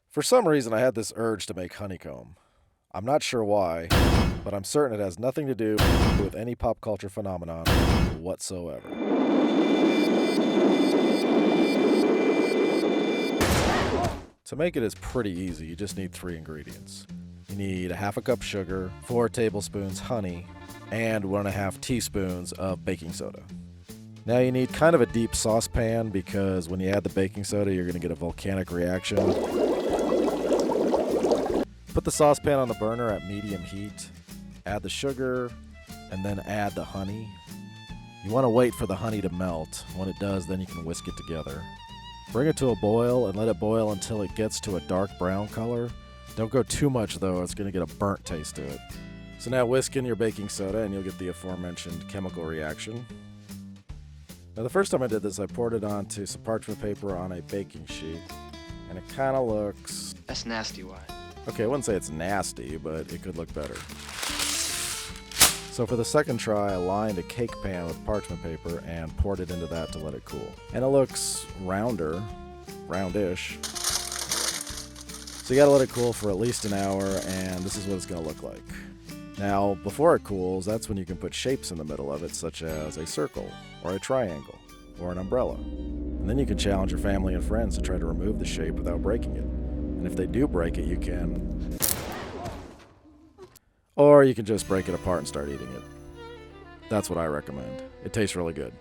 For some reason, I had this urge to make honeycomb. I'm not sure why, but I'm certain it has nothing to do with any pop culture phenomenon whatsoever. To make it is pretty easy. You just need 3 ingredients. You need a half a cup sugar, 4 tablespoons honey, and 1.5 teaspoons of baking soda. Now you need kind of a deep saucepan because when you add the baking soda, you're going to get a volcanic reaction. Put the saucepan on the burner at medium heat, add the sugar, and then add the honey. You want to wait for the honey to melt. When it does, then you can whisk it together. Bring it to a boil and let it boil until it gets to a dark brown color. Don't go too much though, it's going to get a burnt taste to it. So now whisk in your baking soda and you'll get the aforementioned chemical reaction. Now the first time I did this, I poured it onto some parchment paper on a baking sheet, and it kind of looks... That's nasty, why? Okay, I wouldn't say it's nasty, but it could look better. So for the second try, I lined a cake pan with parchment paper and poured it into that to let it cool. And it looks roundish. So you gotta let it cool for at least an hour, and this is what it's gonna look like. Now, before it cools, that's when you can put shapes in the middle of it, such as a circle, or a triangle, or an umbrella. And then you can challenge your family and friends to try to remove the shape without breaking it. And if they do break it, you can... Or you can just break it apart and start eating it. That's what I recommend. It tastes really good.